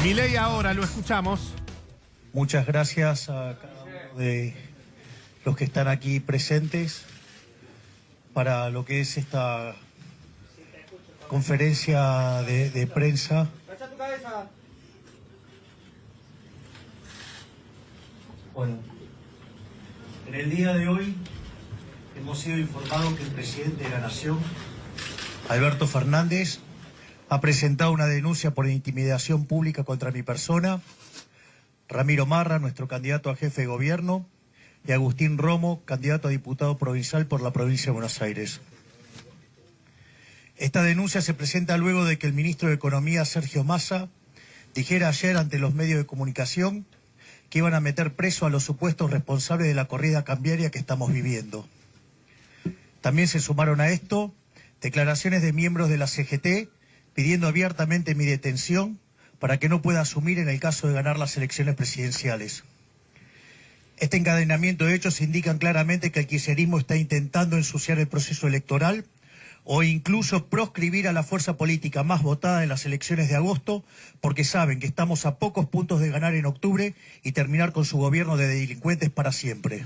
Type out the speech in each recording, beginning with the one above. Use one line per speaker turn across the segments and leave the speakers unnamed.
Milei ahora, lo escuchamos.
Muchas gracias a cada uno de los que están aquí presentes para lo que es esta conferencia de prensa. Bueno, en el día de hoy hemos sido informados que el presidente de la Nación, Alberto Fernández, ha presentado una denuncia por intimidación pública contra mi persona, Ramiro Marra, nuestro candidato a jefe de gobierno, y Agustín Romo, candidato a diputado provincial por la provincia de Buenos Aires. Esta denuncia se presenta luego de que el ministro de Economía, Sergio Massa, dijera ayer ante los medios de comunicación que iban a meter preso a los supuestos responsables de la corrida cambiaria que estamos viviendo. También se sumaron a esto declaraciones de miembros de la CGT pidiendo abiertamente mi detención para que no pueda asumir en el caso de ganar las elecciones presidenciales. Este encadenamiento de hechos indican claramente que el kirchnerismo está intentando ensuciar el proceso electoral o incluso proscribir a la fuerza política más votada en las elecciones de agosto, porque saben que estamos a pocos puntos de ganar en octubre y terminar con su gobierno de delincuentes para siempre.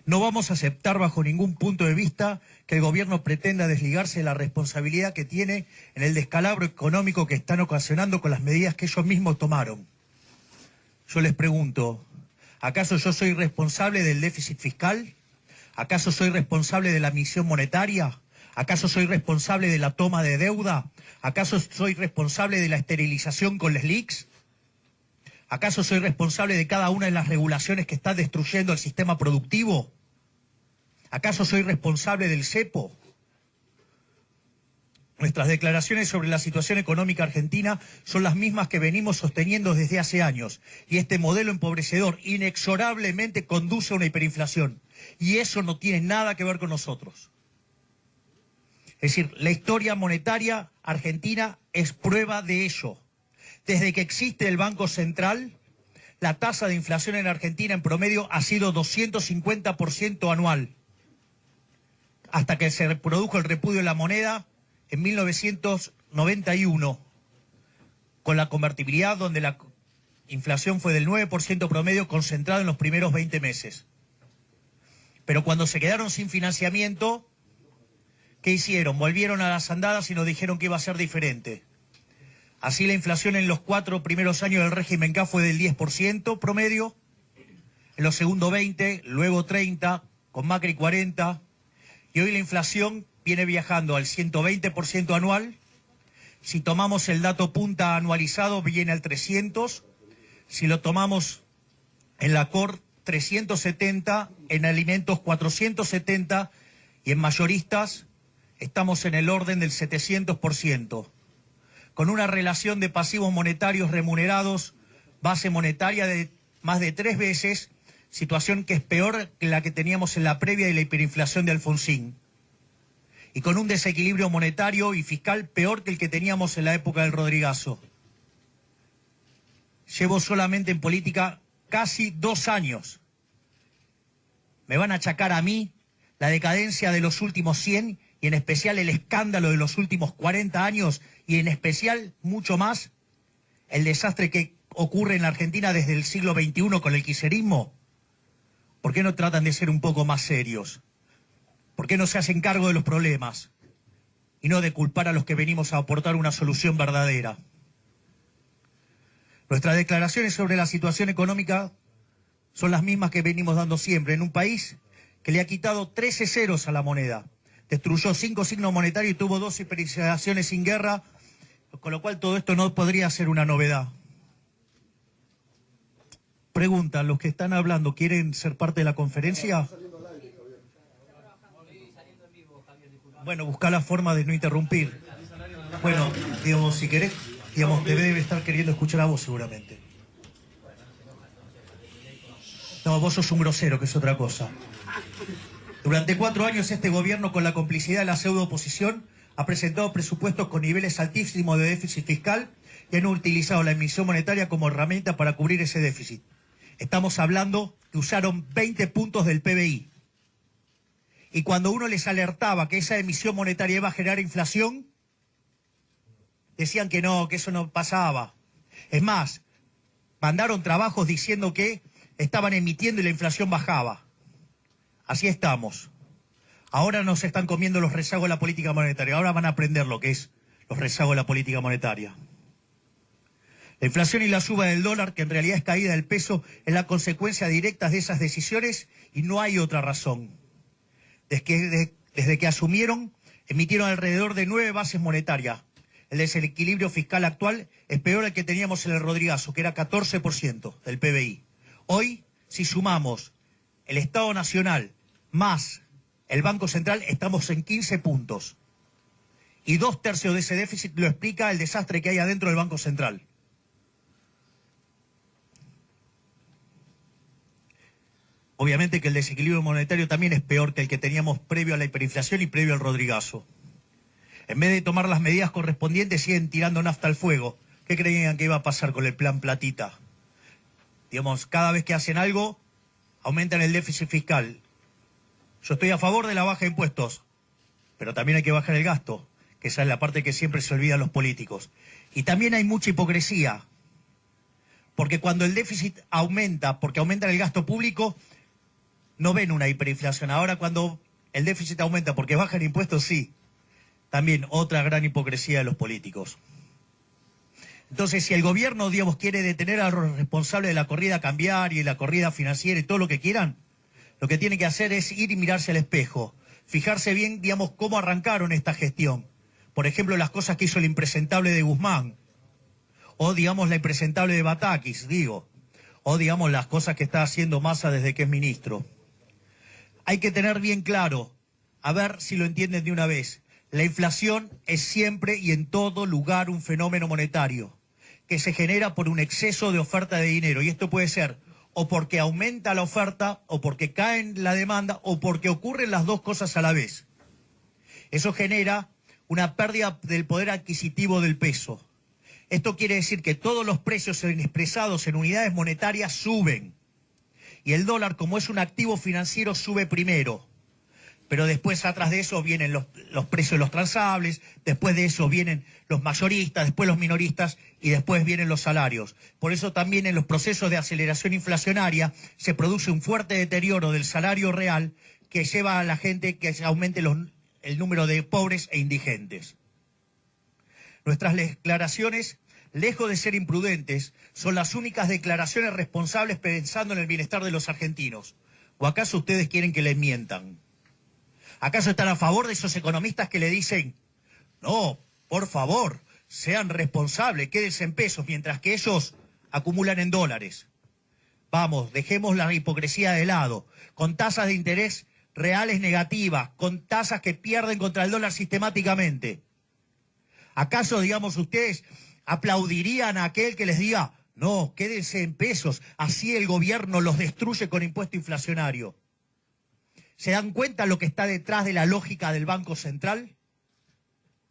No vamos a aceptar bajo ningún punto de vista que el gobierno pretenda desligarse de la responsabilidad que tiene en el descalabro económico que están ocasionando con las medidas que ellos mismos tomaron. Yo les pregunto, ¿acaso yo soy responsable del déficit fiscal? ¿Acaso soy responsable de la emisión monetaria? ¿Acaso soy responsable de la toma de deuda? ¿Acaso soy responsable de la esterilización con las LELIQs? ¿Acaso soy responsable de cada una de las regulaciones que están destruyendo el sistema productivo? ¿Acaso soy responsable del cepo? Nuestras declaraciones sobre la situación económica argentina son las mismas que venimos sosteniendo desde hace años. Y este modelo empobrecedor inexorablemente conduce a una hiperinflación. Y eso no tiene nada que ver con nosotros. Es decir, la historia monetaria argentina es prueba de ello. Desde que existe el Banco Central, la tasa de inflación en Argentina en promedio ha sido 250% anual. Hasta que se produjo el repudio de la moneda en 1991, con la convertibilidad donde la inflación fue del 9% promedio concentrado en los primeros 20 meses. Pero cuando se quedaron sin financiamiento, ¿qué hicieron? Volvieron a las andadas y nos dijeron que iba a ser diferente. Así la inflación en los 4 primeros años del régimen K fue del 10% promedio, en los segundos 20%, luego 30%, con Macri 40%, y hoy la inflación viene viajando al 120% anual. Si tomamos el dato punta anualizado, viene al 300%, si lo tomamos en la COR, 370%, en alimentos 470%, y en mayoristas estamos en el orden del 700%. Con una relación de pasivos monetarios remunerados, base monetaria de más de 3 veces, situación que es peor que la que teníamos en la previa de la hiperinflación de Alfonsín. Y con un desequilibrio monetario y fiscal peor que el que teníamos en la época del Rodrigazo. Llevo solamente en política casi 2 años. Me van a achacar a mí la decadencia de los últimos 100 y en especial el escándalo de los últimos 40 años y en especial, mucho más, el desastre que ocurre en la Argentina desde el siglo XXI con el kirchnerismo. ¿Por qué no tratan de ser un poco más serios? ¿Por qué no se hacen cargo de los problemas? Y no de culpar a los que venimos a aportar una solución verdadera. Nuestras declaraciones sobre la situación económica son las mismas que venimos dando siempre en un país que le ha quitado 13 ceros a la moneda. Destruyó 5 signos monetarios y tuvo 2 hiperinflaciones sin guerra, con lo cual todo esto no podría ser una novedad. Pregunta, ¿los que están hablando quieren ser parte de la conferencia? Bueno, busca la forma de no interrumpir. Bueno, digamos, si querés, digamos, te debe estar queriendo escuchar a vos seguramente. No, vos sos un grosero, que es otra cosa. Durante 4 años este gobierno, con la complicidad de la pseudo-oposición, ha presentado presupuestos con niveles altísimos de déficit fiscal y han utilizado la emisión monetaria como herramienta para cubrir ese déficit. Estamos hablando que usaron 20 puntos del PBI. Y cuando uno les alertaba que esa emisión monetaria iba a generar inflación, decían que no, que eso no pasaba. Es más, mandaron trabajos diciendo que estaban emitiendo y la inflación bajaba. Así estamos. Ahora nos están comiendo los rezagos de la política monetaria. Ahora van a aprender lo que es los rezagos de la política monetaria. La inflación y la suba del dólar, que en realidad es caída del peso, es la consecuencia directa de esas decisiones y no hay otra razón. Desde que asumieron, emitieron alrededor de 9 bases monetarias. El desequilibrio fiscal actual es peor al que teníamos en el Rodrigazo, que era 14% del PBI. Hoy, si sumamos el Estado Nacional más el Banco Central, estamos en 15 puntos. Y 2/3 de ese déficit lo explica el desastre que hay adentro del Banco Central. Obviamente que el desequilibrio monetario también es peor que el que teníamos previo a la hiperinflación y previo al Rodrigazo. En vez de tomar las medidas correspondientes, siguen tirando nafta al fuego. ¿Qué creían que iba a pasar con el plan Platita? Digamos, cada vez que hacen algo, aumentan el déficit fiscal. Yo estoy a favor de la baja de impuestos, pero también hay que bajar el gasto, que esa es la parte que siempre se olvidan los políticos. Y también hay mucha hipocresía, porque cuando el déficit aumenta, porque aumenta el gasto público, no ven una hiperinflación. Ahora cuando el déficit aumenta porque bajan impuestos, sí. También otra gran hipocresía de los políticos. Entonces, si el gobierno, digamos, quiere detener a los responsables de la corrida cambiaria y la corrida financiera y todo lo que quieran, lo que tiene que hacer es ir y mirarse al espejo, fijarse bien, digamos, cómo arrancaron esta gestión. Por ejemplo, las cosas que hizo el impresentable de Guzmán, o, digamos, la impresentable de Batakis, o, digamos, las cosas que está haciendo Massa desde que es ministro. Hay que tener bien claro, a ver si lo entienden de una vez, la inflación es siempre y en todo lugar un fenómeno monetario que se genera por un exceso de oferta de dinero. Y esto puede ser o porque aumenta la oferta, o porque cae la demanda, o porque ocurren las dos cosas a la vez. Eso genera una pérdida del poder adquisitivo del peso. Esto quiere decir que todos los precios expresados en unidades monetarias suben. Y el dólar, como es un activo financiero, sube primero. Pero después, atrás de eso, vienen los precios de los transables, después de eso vienen los mayoristas, después los minoristas y después vienen los salarios. Por eso también en los procesos de aceleración inflacionaria se produce un fuerte deterioro del salario real que lleva a la gente que se aumente el número de pobres e indigentes. Nuestras declaraciones, lejos de ser imprudentes, son las únicas declaraciones responsables pensando en el bienestar de los argentinos. ¿O acaso ustedes quieren que les mientan? ¿Acaso están a favor de esos economistas que le dicen, no, por favor, sean responsables, quédense en pesos, mientras que ellos acumulan en dólares? Vamos, dejemos la hipocresía de lado, con tasas de interés reales negativas, con tasas que pierden contra el dólar sistemáticamente. ¿Acaso, digamos, ustedes aplaudirían a aquel que les diga, no, quédense en pesos, así el gobierno los destruye con impuesto inflacionario? ¿Se dan cuenta lo que está detrás de la lógica del Banco Central?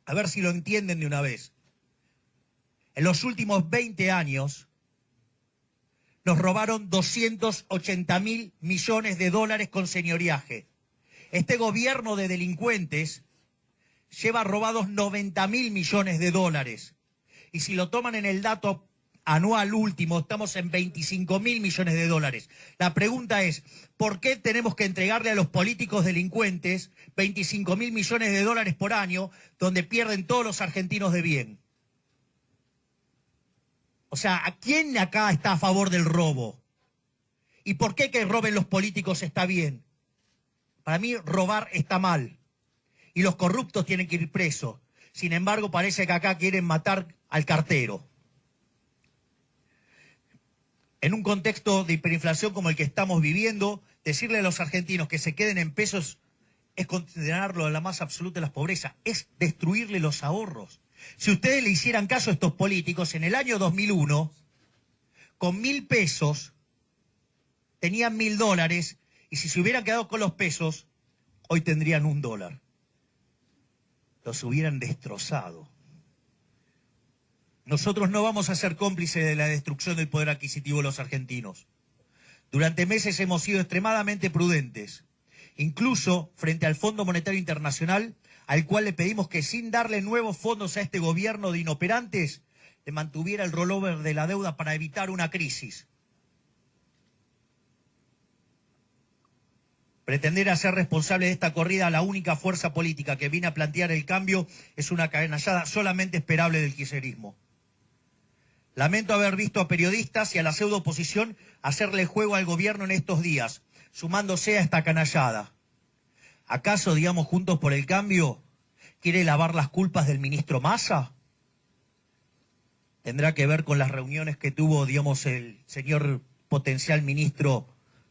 A ver si lo entienden de una vez. En los últimos 20 años nos robaron 280.000 millones de dólares con señoriaje. Este gobierno de delincuentes lleva robados 90.000 millones de dólares. Y si lo toman en el dato anual último, estamos en 25.000 millones de dólares. La pregunta es, ¿por qué tenemos que entregarle a los políticos delincuentes 25.000 millones de dólares por año, donde pierden todos los argentinos de bien? O sea, ¿a quién acá está a favor del robo? ¿Y por qué que roben los políticos está bien? Para mí, robar está mal. Y los corruptos tienen que ir presos. Sin embargo, parece que acá quieren matar al cartero. En un contexto de hiperinflación como el que estamos viviendo, decirle a los argentinos que se queden en pesos es considerarlo la más absoluta de las pobrezas, es destruirle los ahorros. Si ustedes le hicieran caso a estos políticos, en el año 2001, con 1.000 pesos, tenían 1.000 dólares, y si se hubieran quedado con los pesos, hoy tendrían $1. Los hubieran destrozado. Nosotros no vamos a ser cómplices de la destrucción del poder adquisitivo de los argentinos. Durante meses hemos sido extremadamente prudentes, incluso frente al Fondo Monetario Internacional, al cual le pedimos que sin darle nuevos fondos a este gobierno de inoperantes, le mantuviera el rollover de la deuda para evitar una crisis. Pretender hacer responsable de esta corrida a la única fuerza política que viene a plantear el cambio es una canallada solamente esperable del kirchnerismo. Lamento haber visto a periodistas y a la pseudo oposición hacerle juego al gobierno en estos días, sumándose a esta canallada. ¿Acaso, digamos, Juntos por el Cambio quiere lavar las culpas del ministro Massa? ¿Tendrá que ver con las reuniones que tuvo, digamos, el señor potencial ministro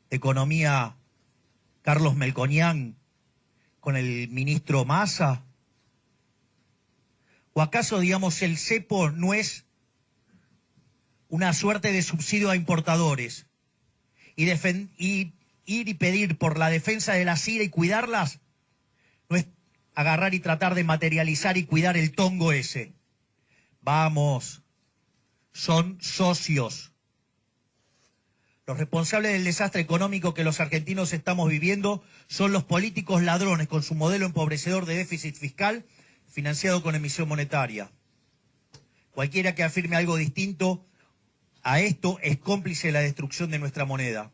de Economía, Carlos Melconian, con el ministro Massa? ¿O acaso, digamos, el cepo no es una suerte de subsidio a importadores? Y ir y pedir por la defensa de la CIRA y cuidarlas, no es agarrar y tratar de materializar y cuidar el tongo ese. Vamos, son socios. Los responsables del desastre económico que los argentinos estamos viviendo son los políticos ladrones con su modelo empobrecedor de déficit fiscal financiado con emisión monetaria. Cualquiera que afirme algo distinto a esto es cómplice de la destrucción de nuestra moneda.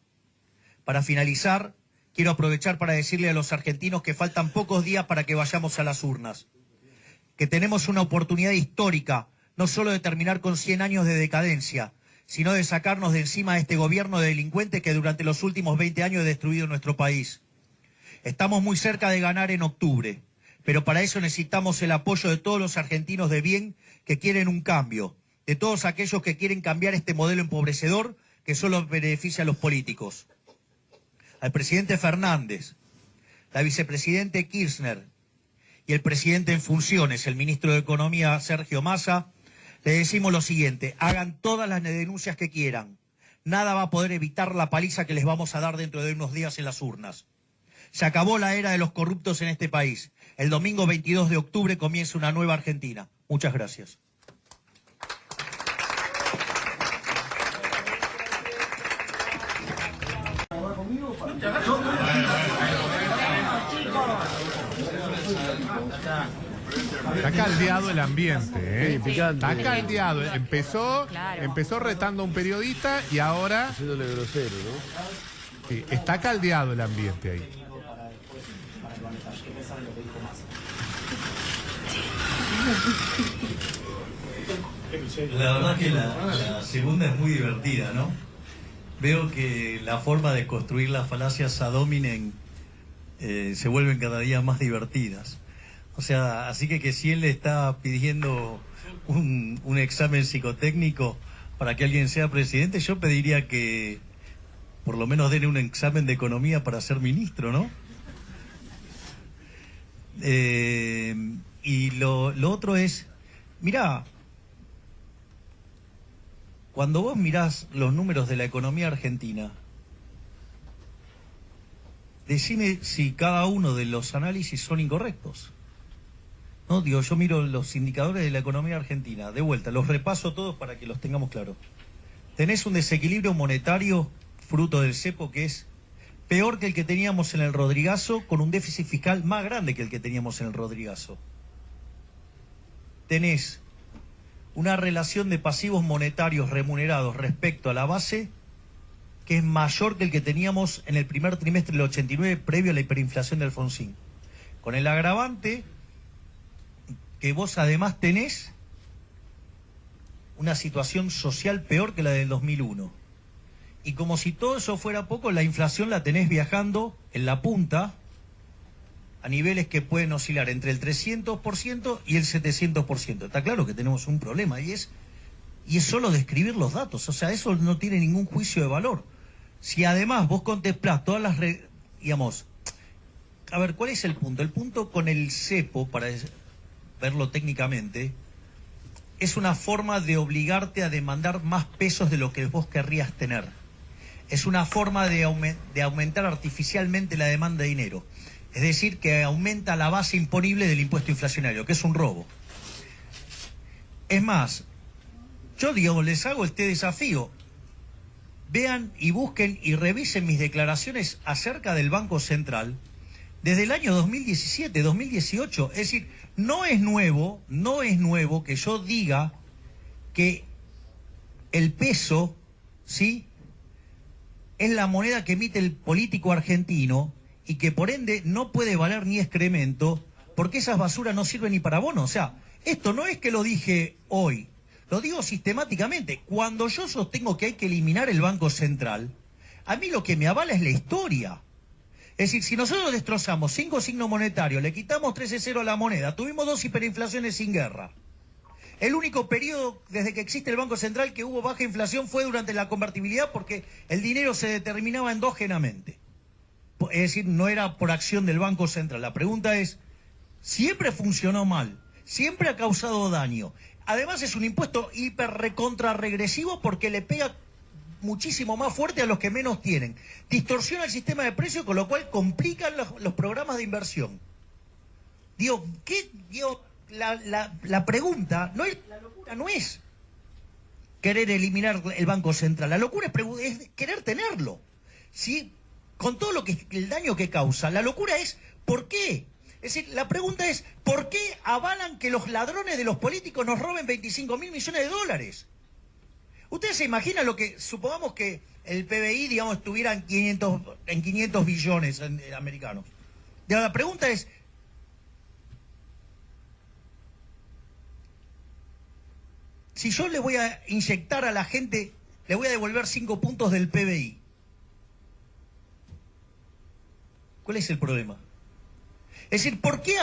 Para finalizar, quiero aprovechar para decirle a los argentinos que faltan pocos días para que vayamos a las urnas, que tenemos una oportunidad histórica, no solo de terminar con 100 años de decadencia, sino de sacarnos de encima a este gobierno de delincuentes que durante los últimos 20 años ha destruido nuestro país. Estamos muy cerca de ganar en octubre, pero para eso necesitamos el apoyo de todos los argentinos de bien que quieren un cambio, de todos aquellos que quieren cambiar este modelo empobrecedor que solo beneficia a los políticos. Al presidente Fernández, la vicepresidente Kirchner y el presidente en funciones, el ministro de Economía Sergio Massa, le decimos lo siguiente: hagan todas las denuncias que quieran. Nada va a poder evitar la paliza que les vamos a dar dentro de unos días en las urnas. Se acabó la era de los corruptos en este país. El domingo 22 de octubre comienza una nueva Argentina. Muchas gracias.
Está caldeado el ambiente, ¿eh?
Sí, picante.
Está caldeado. Empezó retando a un periodista y ahora
Haciéndole grosero, ¿no?
sí, está caldeado el ambiente ahí.
La verdad que la segunda es muy divertida, ¿no? Veo que la forma de construir las falacias ad hominem se vuelven cada día más divertidas. O sea, así que si él le está pidiendo un examen psicotécnico para que alguien sea presidente, yo pediría que por lo menos den un examen de economía para ser ministro, ¿no? Y lo otro es, mirá, cuando vos mirás los números de la economía argentina, decime si cada uno de los análisis son incorrectos. No, digo, yo miro los indicadores de la economía argentina, de vuelta, los repaso todos para que los tengamos claros. Tenés un desequilibrio monetario fruto del cepo que es peor que el que teníamos en el Rodrigazo, con un déficit fiscal más grande que el que teníamos en el Rodrigazo. Tenés una relación de pasivos monetarios remunerados respecto a la base que es mayor que el que teníamos en el primer trimestre del 89 previo a la hiperinflación de Alfonsín. Con el agravante que vos además tenés una situación social peor que la del 2001. Y como si todo eso fuera poco, la inflación la tenés viajando en la punta a niveles que pueden oscilar entre el 300% y el 700%. Está claro que tenemos un problema y es solo describir los datos. O sea, eso no tiene ningún juicio de valor. Si además vos contemplás todas las... digamos, a ver, ¿cuál es el punto? El punto con el cepo, para verlo técnicamente, es una forma de obligarte a demandar más pesos de lo que vos querrías tener. Es una forma de aumentar artificialmente la demanda de dinero. Es decir, que aumenta la base imponible del impuesto inflacionario, que es un robo. Es más, yo digo, les hago este desafío. Vean y busquen y revisen mis declaraciones acerca del Banco Central desde el año 2017, 2018. Es decir, no es nuevo que yo diga que el peso, ¿sí?, es la moneda que emite el político argentino y que por ende no puede valer ni excremento porque esas basuras no sirven ni para bono. O sea, esto no es que lo dije hoy, lo digo sistemáticamente. Cuando yo sostengo que hay que eliminar el Banco Central, a mí lo que me avala es la historia. Es decir, si nosotros destrozamos 5 signos monetarios, le quitamos 13-0 a la moneda, tuvimos 2 hiperinflaciones sin guerra. El único periodo desde que existe el Banco Central que hubo baja inflación fue durante la convertibilidad porque el dinero se determinaba endógenamente. Es decir, no era por acción del Banco Central. La pregunta es, ¿siempre funcionó mal? ¿Siempre ha causado daño? Además es un impuesto hiper recontra regresivo porque le pega muchísimo más fuerte a los que menos tienen. Distorsiona el sistema de precios, con lo cual complican los programas de inversión. Digo, ¿qué? Digo, la pregunta, la locura no es querer eliminar el Banco Central, la locura es querer tenerlo, ¿sí? Con todo el daño que causa. La locura es ¿por qué? Es decir, la pregunta es ¿por qué avalan que los ladrones de los políticos nos roben 25.000 millones de dólares? ¿Ustedes se imaginan lo que, supongamos que el PBI, digamos, estuviera en 500 billones americanos? La pregunta es, si yo le voy a inyectar a la gente, le voy a devolver 5 puntos del PBI, ¿cuál es el problema? Es decir, ¿por qué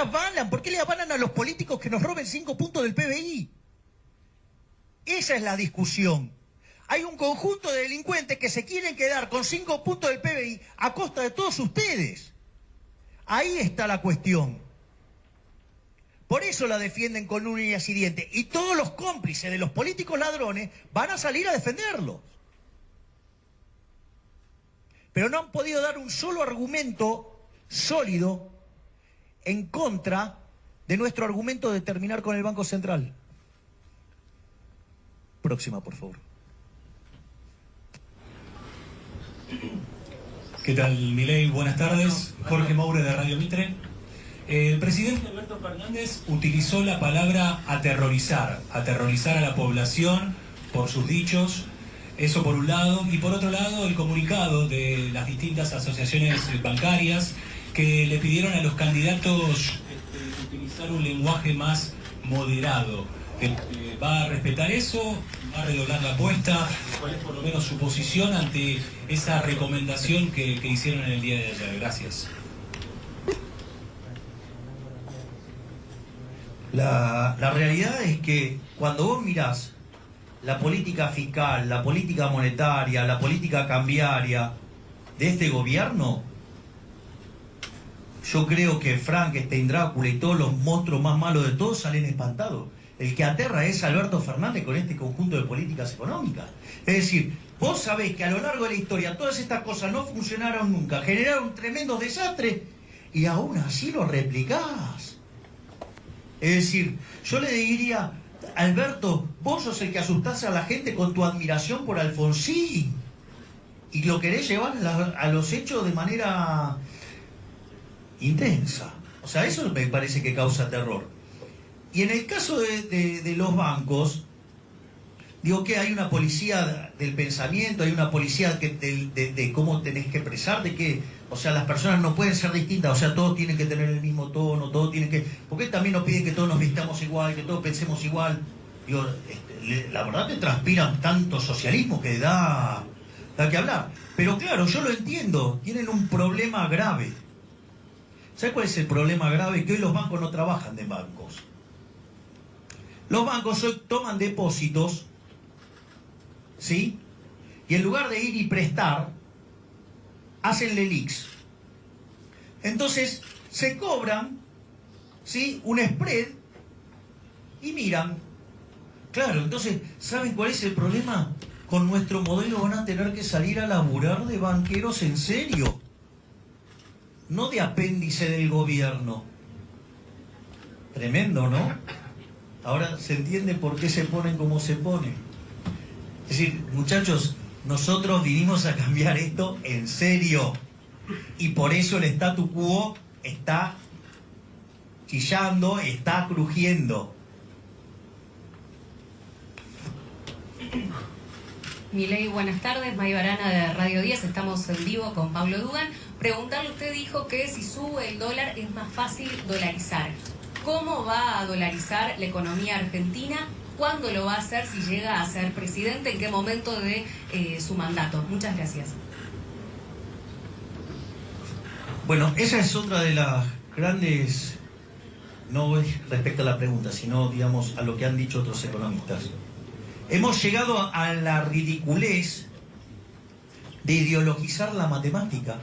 le avalan a los políticos que nos roben 5 puntos del PBI? Esa es la discusión. Hay un conjunto de delincuentes que se quieren quedar con 5 puntos del PBI a costa de todos ustedes. Ahí está la cuestión. Por eso la defienden con uñas y dientes. Y todos los cómplices de los políticos ladrones van a salir a defenderlos. Pero no han podido dar un solo argumento sólido en contra de nuestro argumento de terminar con el Banco Central. Próxima, por favor.
¿Qué tal, Milei? Buenas tardes. Jorge Moure de Radio Mitre. El presidente Alberto Fernández utilizó la palabra aterrorizar a la población por sus dichos, eso por un lado, y por otro lado el comunicado de las distintas asociaciones bancarias que le pidieron a los candidatos utilizar un lenguaje más moderado. ¿Va a respetar eso? ¿Va a redoblar la apuesta? ¿Cuál es por lo menos su posición ante esa recomendación que hicieron en el día de ayer? Gracias.
La realidad es que cuando vos mirás la política fiscal, la política monetaria, la política cambiaria de este gobierno, yo creo que Frankenstein, Drácula y todos los monstruos más malos de todos salen espantados. El que aterra es Alberto Fernández con este conjunto de políticas económicas. Es decir, vos sabés que a lo largo de la historia todas estas cosas no funcionaron nunca, generaron tremendos desastres y aún así lo replicás. Es decir, yo le diría, Alberto, vos sos el que asustás a la gente con tu admiración por Alfonsín y lo querés llevar a los hechos de manera intensa. O sea, eso me parece que causa terror. Y en el caso de los bancos, digo que hay una policía del pensamiento, hay una policía de cómo tenés que expresar, o sea, las personas no pueden ser distintas, o sea, todos tienen que tener el mismo tono, todos tienen que... Porque él también nos pide que todos nos vistamos igual, que todos pensemos igual. Digo, la verdad que transpiran tanto socialismo que da que hablar. Pero claro, yo lo entiendo, tienen un problema grave. ¿Sabes cuál es el problema grave? Que hoy los bancos no trabajan de bancos. Los bancos hoy toman depósitos, ¿sí? Y en lugar de ir y prestar, hacen LELIQs. Entonces, se cobran, ¿sí?, un spread y miran. Claro, entonces, ¿saben cuál es el problema? Con nuestro modelo van a tener que salir a laburar de banqueros en serio. No de apéndice del gobierno. Tremendo, ¿no? Ahora se entiende por qué se ponen como se ponen. Es decir, muchachos, nosotros vinimos a cambiar esto en serio. Y por eso el statu quo está chillando, está crujiendo.
Milei, buenas tardes. May Barana de Radio 10. Estamos en vivo con Pablo Dugan. Preguntarle, usted dijo que si sube el dólar es más fácil dolarizar. ¿Cómo va a dolarizar la economía argentina? ¿Cuándo lo va a hacer si llega a ser presidente? ¿En qué momento de su mandato? Muchas gracias.
Bueno, esa es otra de las grandes, no es respecto a la pregunta, sino, digamos, a lo que han dicho otros economistas. Hemos llegado a la ridiculez de ideologizar la matemática.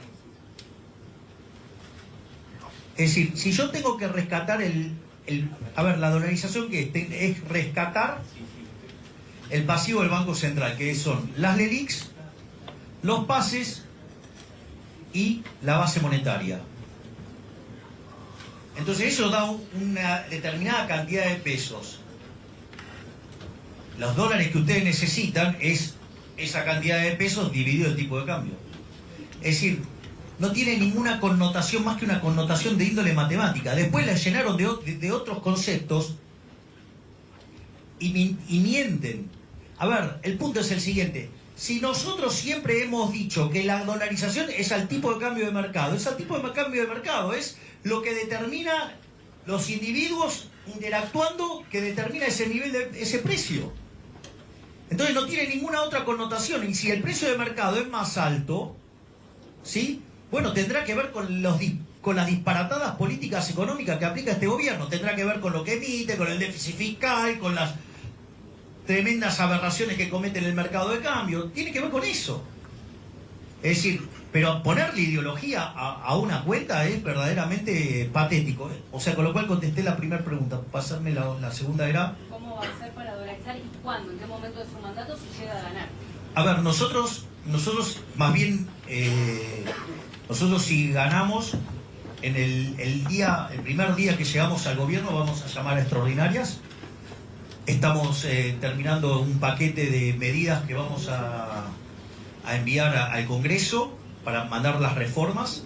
Es decir, si yo tengo que rescatar a ver, la dolarización que es rescatar el pasivo del Banco Central, que son las LELIQs, los pases y la base monetaria. Entonces eso da una determinada cantidad de pesos. Los dólares que ustedes necesitan es esa cantidad de pesos dividido el tipo de cambio. Es decir, no tiene ninguna connotación más que una connotación de índole matemática. Después la llenaron de otros conceptos y mienten. A ver, el punto es el siguiente. Si nosotros siempre hemos dicho que la dolarización es al tipo de cambio de mercado, es al tipo de cambio de mercado, es lo que determina los individuos interactuando, que determina ese nivel de ese precio. Entonces no tiene ninguna otra connotación. Y si el precio de mercado es más alto, ¿sí? Bueno, tendrá que ver con las disparatadas políticas económicas que aplica este gobierno. Tendrá que ver con lo que emite, con el déficit fiscal, con las tremendas aberraciones que comete el mercado de cambio. Tiene que ver con eso. Es decir, pero ponerle ideología a una cuenta es verdaderamente patético. O sea, con lo cual contesté la primera pregunta. Pasarme la segunda era...
¿Cómo va a ser para dolarizar y cuándo? ¿En qué momento de su mandato si llega a ganar?
A ver, nosotros más bien, nosotros si ganamos, en el primer día que llegamos al gobierno vamos a llamar a extraordinarias. Estamos terminando un paquete de medidas que vamos a enviar al Congreso para mandar las reformas,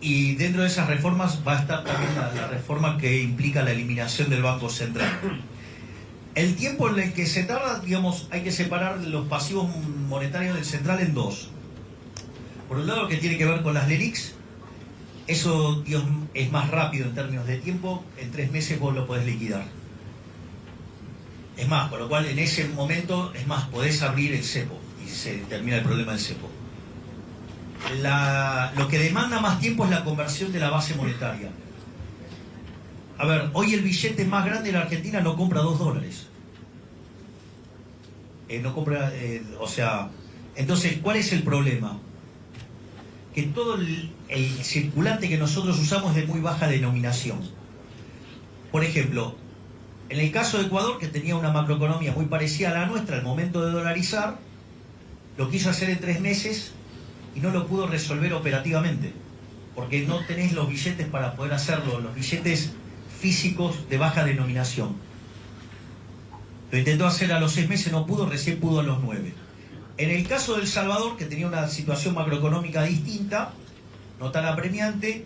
y dentro de esas reformas va a estar también la reforma que implica la eliminación del Banco Central. El tiempo en el que se tarda, digamos, hay que separar los pasivos monetarios del central en dos. Por un lado, lo que tiene que ver con las LELIQs, eso, digamos, es más rápido en términos de tiempo, en 3 meses vos lo podés liquidar. Es más, con lo cual en ese momento, es más, podés abrir el cepo y se termina el problema del cepo. Lo que demanda más tiempo es la conversión de la base monetaria. A ver, hoy el billete más grande de la Argentina no compra $2. No compra, o sea, entonces, ¿cuál es el problema? Que todo el circulante que nosotros usamos es de muy baja denominación. Por ejemplo, en el caso de Ecuador, que tenía una macroeconomía muy parecida a la nuestra, al momento de dolarizar, lo quiso hacer en 3 meses y no lo pudo resolver operativamente, porque no tenés los billetes para poder hacerlo, los billetes físicos de baja denominación. Lo intentó hacer a los 6 meses, no pudo, recién pudo a los 9. En el caso de El Salvador, que tenía una situación macroeconómica distinta, no tan apremiante,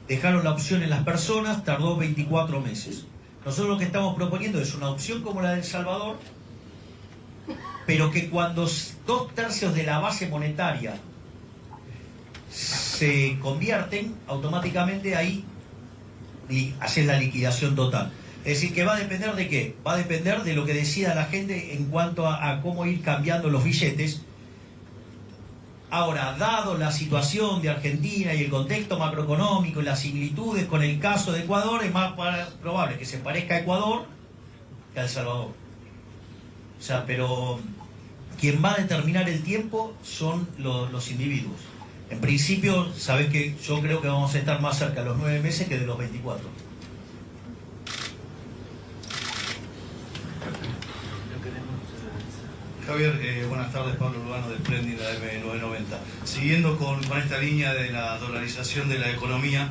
dejaron la opción en las personas, tardó 24 meses. Nosotros lo que estamos proponiendo es una opción como la de El Salvador, pero que cuando 2/3 de la base monetaria se convierten, automáticamente ahí haces la liquidación total. Es decir, que va a depender de qué? Va a depender de lo que decida la gente en cuanto a cómo ir cambiando los billetes. Ahora, dado la situación de Argentina y el contexto macroeconómico y las similitudes con el caso de Ecuador, es más probable que se parezca a Ecuador que a El Salvador. O sea, pero quien va a determinar el tiempo son los individuos. En principio, sabés que yo creo que vamos a estar más cerca de los 9 meses que de los 24.
Javier, buenas tardes, Pablo Urbano del Splendid, la M990. Siguiendo con esta línea de la dolarización de la economía,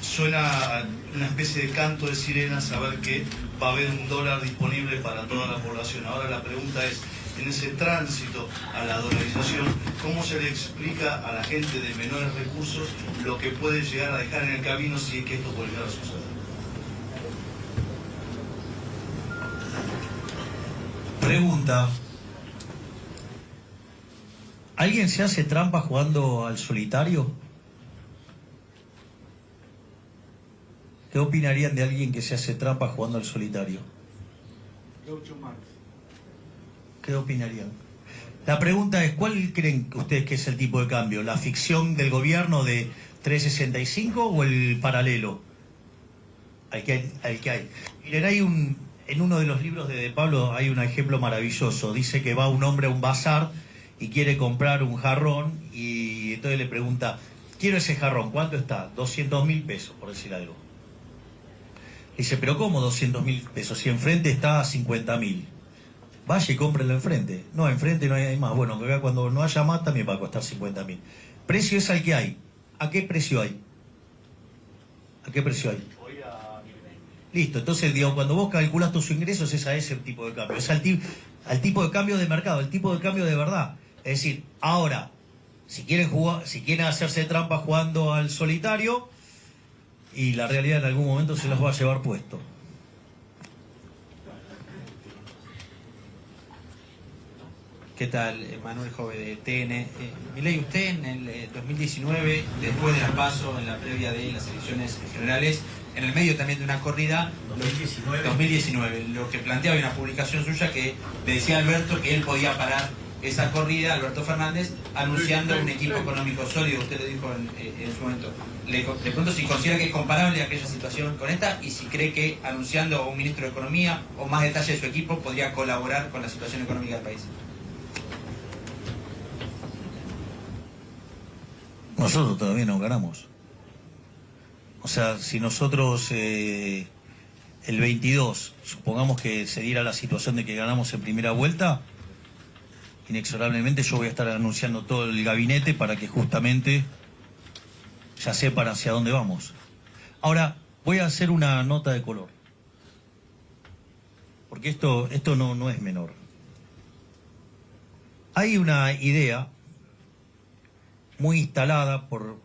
suena una especie de canto de sirena saber que va a haber un dólar disponible para toda la población. Ahora la pregunta es, en ese tránsito a la dolarización, ¿cómo se le explica a la gente de menores recursos lo que puede llegar a dejar en el camino si es que esto puede llegar a suceder?
Pregunta. ¿Alguien se hace trampa jugando al solitario? ¿Qué opinarían de alguien que se hace trampa jugando al solitario? ¿Qué opinarían? La pregunta es, ¿cuál creen ustedes que es el tipo de cambio? ¿La ficción del gobierno de 3.65 o el paralelo al que hay? Miren, en uno de los libros de Pablo hay un ejemplo maravilloso. Dice que va un hombre a un bazar y quiere comprar un jarrón y entonces le pregunta, quiero ese jarrón, ¿cuánto está? 200.000 pesos, por decir algo. Dice, pero ¿cómo 200.000 pesos? Si enfrente está 50.000. Vaya y cómprelo enfrente. No, enfrente no hay más. Bueno, acá cuando no haya más también va a costar 50.000. Precio es al que hay. ¿A qué precio hay? ¿A qué precio hay? Listo, entonces digo, cuando vos calculás tus ingresos es a ese tipo de cambio. Es al tipo de cambio de mercado, el tipo de cambio de verdad. Es decir, ahora, si quieren hacerse trampa jugando al solitario, y la realidad en algún momento se los va a llevar puesto.
¿Qué tal? Manuel Jove de TN. Milei, usted en el 2019, después de las PASO, en la previa de las elecciones generales, en el medio también de una corrida, 2019, lo que planteaba una publicación suya que le decía a Alberto que él podía parar esa corrida, Alberto Fernández, anunciando un equipo económico sólido. Usted lo dijo en su momento. Le pregunto si considera que es comparable aquella situación con esta y si cree que anunciando a un ministro de Economía o más detalle de su equipo podría colaborar con la situación económica del país.
Nosotros todavía no ganamos. O sea, si nosotros el 22, supongamos que se diera la situación de que ganamos en primera vuelta, inexorablemente yo voy a estar anunciando todo el gabinete para que justamente ya sepan hacia dónde vamos. Ahora, voy a hacer una nota de color. Porque esto no es menor. Hay una idea muy instalada por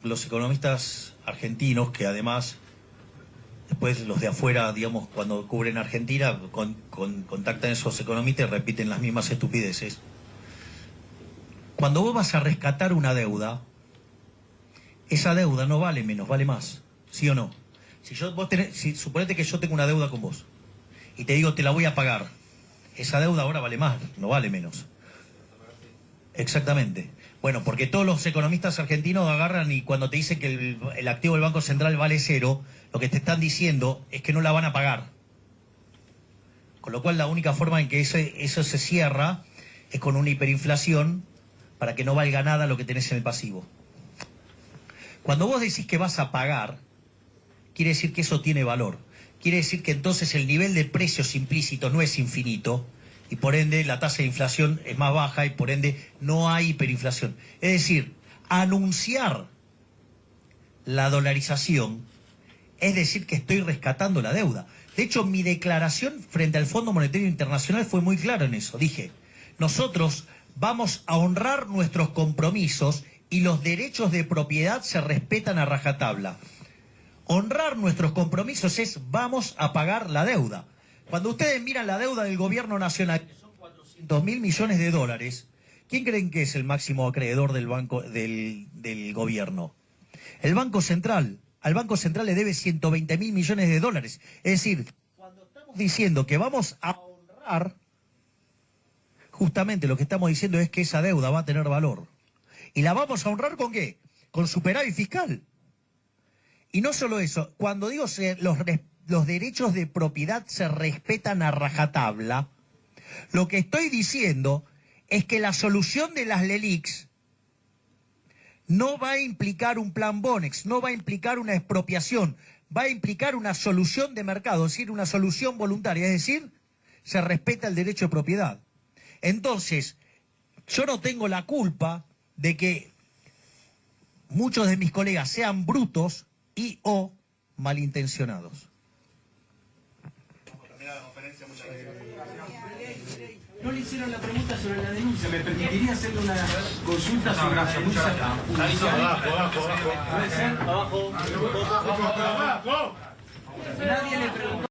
los economistas argentinos, que además, después los de afuera, digamos, cuando cubren Argentina, contactan a esos economistas y repiten las mismas estupideces. Cuando vos vas a rescatar una deuda, esa deuda no vale menos, vale más, ¿sí o no? Suponete que yo tengo una deuda con vos y te digo, te la voy a pagar. Esa deuda ahora vale más, no vale menos. Exactamente. Bueno, porque todos los economistas argentinos agarran y cuando te dicen que el activo del Banco Central vale 0, lo que te están diciendo es que no la van a pagar. Con lo cual la única forma en que eso se cierra es con una hiperinflación para que no valga nada lo que tenés en el pasivo. Cuando vos decís que vas a pagar, quiere decir que eso tiene valor. Quiere decir que entonces el nivel de precios implícito no es infinito, y por ende la tasa de inflación es más baja y por ende no hay hiperinflación. Es decir, anunciar la dolarización es decir que estoy rescatando la deuda. De hecho, mi declaración frente al Fondo Monetario Internacional fue muy clara en eso. Dije, nosotros vamos a honrar nuestros compromisos y los derechos de propiedad se respetan a rajatabla. Honrar nuestros compromisos es vamos a pagar la deuda. Cuando ustedes miran la deuda del gobierno nacional, que son 400.000 millones de dólares, ¿quién creen que es el máximo acreedor del gobierno? El Banco Central. Al Banco Central le debe 120.000 millones de dólares. Es decir, cuando estamos diciendo que vamos a honrar, justamente lo que estamos diciendo es que esa deuda va a tener valor. ¿Y la vamos a honrar con qué? Con superávit fiscal. Y no solo eso, cuando digo los derechos de propiedad se respetan a rajatabla, lo que estoy diciendo es que la solución de las LELIQs no va a implicar un plan Bonex, no va a implicar una expropiación, va a implicar una solución de mercado, es decir, una solución voluntaria, es decir, se respeta el derecho de propiedad. Entonces, yo no tengo la culpa de que muchos de mis colegas sean brutos y o malintencionados.
No le hicieron la pregunta sobre la denuncia. ¿Me permitiría hacerle una consulta sobre la denuncia? Abajo. Nadie le preguntó.